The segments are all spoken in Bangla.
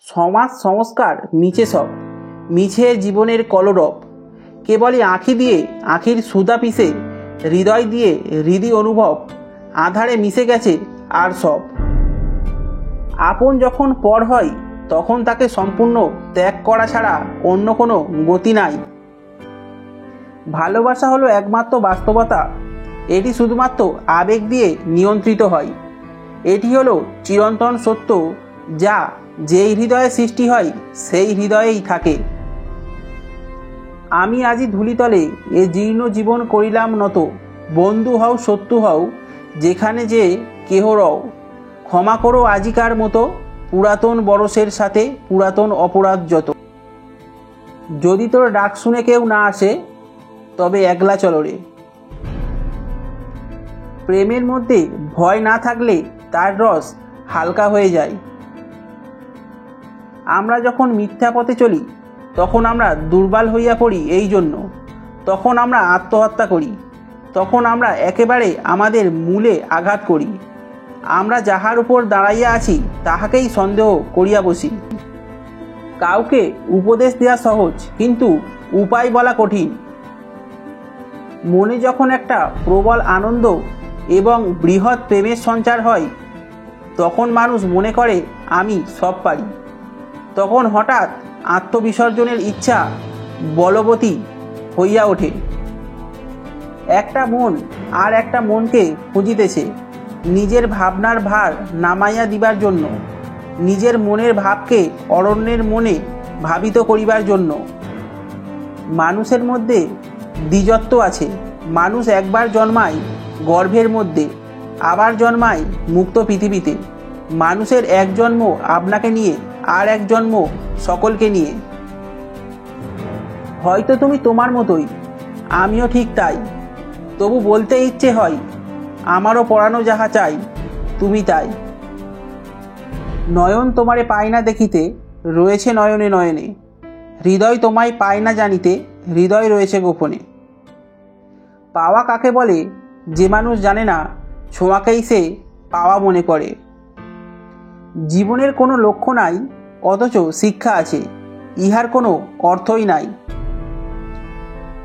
সমাজ সংস্কার মিছে সব, মিছে জীবনের কলরব। কেবলই আঁখি দিয়ে আঁখির সুধা পিষে, হৃদয় দিয়ে হৃদি অনুভব, আধারে মিশে গেছে আর সব। আপন যখন পর হয় তখন তাকে সম্পূর্ণ ত্যাগ করা ছাড়া অন্য কোনো গতি নাই। ভালোবাসা হলো একমাত্র বাস্তবতা, এটি শুধুমাত্র আবেগ দিয়ে নিয়ন্ত্রিত হয়। এটি হলো চিরন্তন সত্য, যা যেই হৃদয়ে সৃষ্টি হয় সেই হৃদয়েই থাকে। আমি আজি ধূলিতলে এ জীর্ণ জীবন করিলাম নত, বন্ধু হও শত্রু হও যেখানে যে কেহ রও, ক্ষমা করো আজিকার মতো পুরাতন বরসের সাথে পুরাতন অপরাধ যত। যদি তোর ডাক শুনে কেউ না আসে তবে একলা চলো রে। প্রেমের মধ্যে ভয় না থাকলে তার রস হালকা হয়ে যায়। আমরা যখন মিথ্যা পথে চলি তখন আমরা দুর্বল হইয়া পড়ি, এই জন্য তখন আমরা আত্মহত্যা করি, তখন আমরা একেবারে আমাদের মূলে আঘাত করি। আমরা যাহার উপর দাঁড়াইয়া আছি তাহাকেই সন্দেহ করিয়া বসি। কাউকে উপদেশ দেওয়া সহজ, কিন্তু উপায় বলা কঠিন। মনে যখন একটা প্রবল আনন্দ এবং বৃহৎ প্রেমের সঞ্চার হয় তখন মানুষ মনে করে আমি সব পারি। তখন হঠাৎ আত্মবিসর্জনের ইচ্ছা বলবতী হইয়া ওঠে। একটা মন আর একটা মনকে খুঁজিতেছে নিজের ভাবনার ভার নামাইয়া দিবার জন্য, নিজের মনের ভাবকে অরণ্যের মনে ভাবিত করিবার জন্য। মানুষের মধ্যে দ্বিজত্ব আছে। মানুষ একবার জন্মায় গর্ভের মধ্যে, আবার জন্মায় মুক্ত পৃথিবীতে। মানুষের এক জন্ম আপনাকে নিয়ে, আর এক জন্ম সকলকে নিয়ে। হয়তো তুমি তোমার মতোই, আমিও ঠিক তাই। তবু বলতে ইচ্ছে হয় আমারও পরানো যাহা চাই তুমি তাই। নয়ন তোমারে পায় না দেখিতে, রয়েছে নয়নে নয়নে। হৃদয় তোমায় পায় না জানিতে, হৃদয় রয়েছে গোপনে। পাওয়া কাকে বলে যে মানুষ জানে না ছোঁয়াকেই সে পাওয়া মনে করে। জীবনের কোনো লক্ষ্য নাই, অথচ শিক্ষা আছে, ইহার কোনো অর্থই নাই।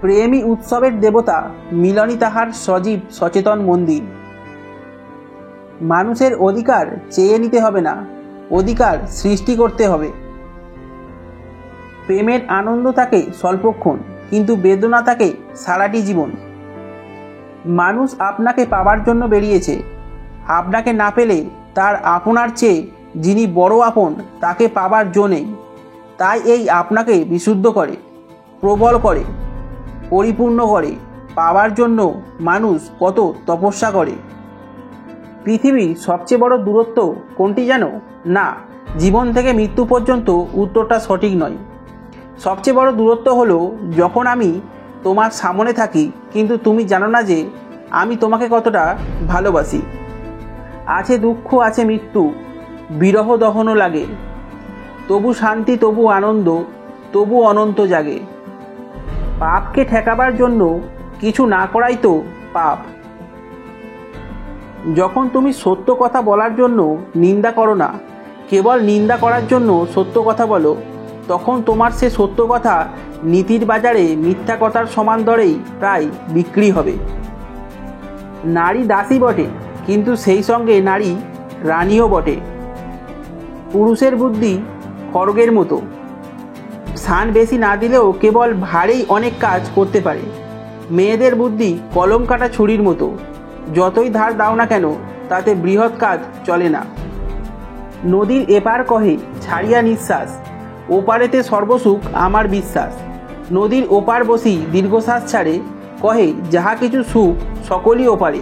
প্রেমই উৎসবের দেবতা, মিলনই তাহার সজীব সচেতন মন্দির। মানুষের অধিকার চেয়ে নিতে হবে না, অধিকার সৃষ্টি করতে হবে। প্রেমের আনন্দ থাকে স্বল্পক্ষণ, কিন্তু বেদনা থাকে সারাটি জীবন। মানুষ আপনাকে পাবার জন্য বেরিয়েছে, আপনাকে না পেলে তার আপনার চেয়ে যিনি বড় আপন তাকে পাবার জো নেই। তাই এই আপনাকে বিশুদ্ধ করে, প্রবল করে, পরিপূর্ণ করে পাওয়ার জন্য মানুষ কত তপস্যা করে। পৃথিবীর সবচেয়ে বড় দূরত্ব কোনটি জানো? না, জীবন থেকে মৃত্যু পর্যন্ত উত্তরটা সঠিক নয়। সবচেয়ে বড় দূরত্ব হলো যখন আমি তোমার সামনে থাকি কিন্তু তুমি জানো না যে আমি তোমাকে কতটা ভালোবাসি। আছে দুঃখ, আছে মৃত্যু, বিরহ দহনও লাগে, তবু শান্তি, তবু আনন্দ, তবু অনন্ত জাগে। পাপকে ঠেকাবার জন্য কিছু না করাই তো পাপ। যখন তুমি সত্য কথা বলার জন্য নিন্দা করো না, কেবল নিন্দা করার জন্য সত্য কথা বলো, তখন তোমার সে সত্য কথা নীতির বাজারে মিথ্যা কথার সমান দরেই প্রায় বিক্রি হবে। নারী দাসী বটে, কিন্তু সেই সঙ্গে নারী রানীও বটে। পুরুষের বুদ্ধি খড়গের মতো, স্থান বেশি না দিলেও কেবল ভারেই অনেক কাজ করতে পারে। মেয়েদের বুদ্ধি কলম কাটা ছুরির মতো, যতই ধার দাও না কেন তাতে বৃহৎ কাজ চলে না। নদীর এপার কহে ছাড়িয়া নিঃশ্বাস, ওপারেতে সর্বসুখ আমার বিশ্বাস। নদীর ওপার বসি দীর্ঘশ্বাস ছাড়ে, কহে যাহা কিছু সুখ সকলই ওপারে।